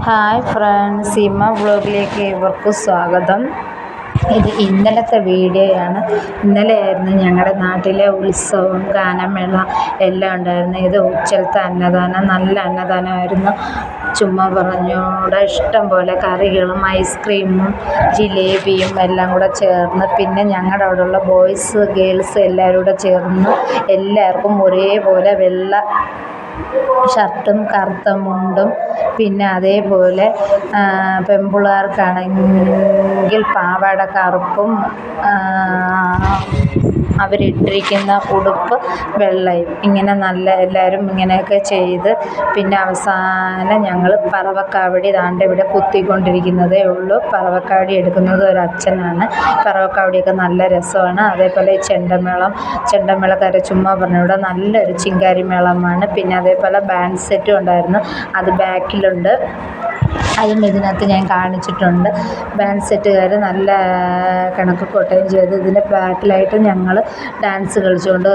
Hi friends, Seema വ്ളോഗിലേക്ക് ഏവർക്കും സ്വാഗതം. ഇത് ഇന്നലത്തെ വീഡിയോയാണ്. ഇന്നലെയായിരുന്നു ഞങ്ങളുടെ നാട്ടിലെ ഉത്സവം, ഗാനമേള എല്ലാം ഉണ്ടായിരുന്നു. ഇത് ഉച്ചലത്തെ അന്നദാനം, നല്ല അന്നദാനമായിരുന്നു. ചുമ്മാ പറഞ്ഞൂടെ ഇഷ്ടം പോലെ കറികളും ഐസ്ക്രീമും ജിലേബിയും എല്ലാം കൂടെ ചേർന്ന്, പിന്നെ ഞങ്ങളുടെ അവിടെയുള്ള ബോയ്സ് ഗേൾസ് എല്ലാവരും കൂടെ ചേർന്ന് എല്ലാവർക്കും ഒരേപോലെ വെള്ള ഷർട്ടും കറുത്ത മുണ്ടും, പിന്നെ അതേപോലെ പെൺപിള്ളേർക്കാണെങ്കിൽ പാവാട കറുപ്പും അവരിട്ടിരിക്കുന്ന ഉടുപ്പ് വെള്ളയും, ഇങ്ങനെ നല്ല എല്ലാവരും ഇങ്ങനെയൊക്കെ ചെയ്ത്, പിന്നെ അവസാനം ഞങ്ങൾ പറവക്കാവടി ദാണ്ട് ഇവിടെ കുത്തിക്കൊണ്ടിരിക്കുന്നതേ ഉള്ളൂ. പറവക്കാവടി എടുക്കുന്നത് ഒരു അച്ഛനാണ്. പറവക്കാവടിയൊക്കെ നല്ല രസമാണ്. അതേപോലെ ചെണ്ടമേളക്കാരെ ചുമ്മാ പറഞ്ഞൂടെ നല്ലൊരു ചിങ്കാരി മേളമാണ്. പിന്നെ അതേപോലെ ബാൻഡ് സെറ്റും ഉണ്ടായിരുന്നു, അത് ബാക്കിലുണ്ട്. അതും ഇതിനകത്ത് ഞാൻ കാണിച്ചിട്ടുണ്ട്. ബാൻഡ് സെറ്റുകാർ നല്ല കണക്ക് കൊട്ടയും ചെയ്ത് ഇതിൻ്റെ ബാക്കിലായിട്ട് ഞങ്ങൾ ഡാൻസ് കളിച്ചുകൊണ്ട്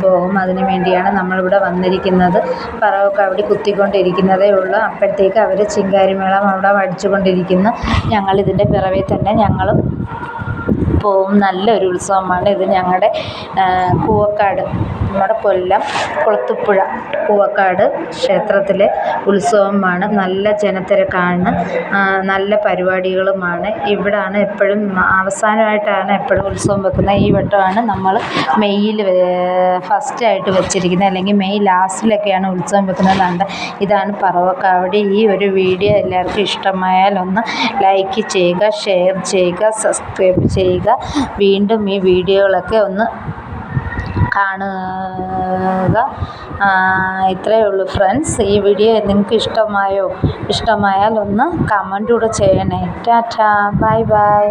പോകും. അതിനു വേണ്ടിയാണ് നമ്മളിവിടെ വന്നിരിക്കുന്നത്. പറവക്കാവടി കുത്തിക്കൊണ്ടിരിക്കുന്നതേ ഉള്ളൂ. അപ്പോഴത്തേക്ക് അവർ ചിങ്കാരിമേളം അവിടെ അടിച്ചുകൊണ്ടിരിക്കുന്നു. ഞങ്ങളിതിൻ്റെ പിറവേ തന്നെ ഞങ്ങളും പോവും. നല്ലൊരു ഉത്സവമാണ് ഇത്. ഞങ്ങളുടെ കൂവക്കാട്, നമ്മുടെ കൊല്ലം കുളത്തുപ്പുഴ കൂവക്കാട് ക്ഷേത്രത്തിലെ ഉത്സവമാണ്. നല്ല ജനത്തിരക്കാണ്, നല്ല പരിപാടികളുമാണ്. ഇവിടാണ് എപ്പോഴും അവസാനമായിട്ടാണ് എപ്പോഴും ഉത്സവം വെക്കുന്നത്. ഈ വട്ടമാണ് നമ്മൾ മെയ്യിൽ ഫസ്റ്റായിട്ട് വെച്ചിരിക്കുന്നത്, അല്ലെങ്കിൽ മെയ് ലാസ്റ്റിലൊക്കെയാണ് ഉത്സവം വെക്കുന്നത്. ഇതാണ് പറവക്കാവടി. ഈ ഒരു വീഡിയോ എല്ലാവർക്കും ഇഷ്ടമായാൽ ഒന്ന് ലൈക്ക് ചെയ്യുക, ഷെയർ ചെയ്യുക, സബ്സ്ക്രൈബ് ചെയ്യുക. വീണ്ടും ഈ വീഡിയോകളൊക്കെ ഒന്ന് കാണുക. ഇത്രയേ ഉള്ളൂ ഫ്രണ്ട്സ്. ഈ വീഡിയോ നിങ്ങൾക്ക് ഇഷ്ടമായാൽ ഒന്ന് കമൻറ്റ് കൂടെ ചെയ്യണേ. Tata, bye bye.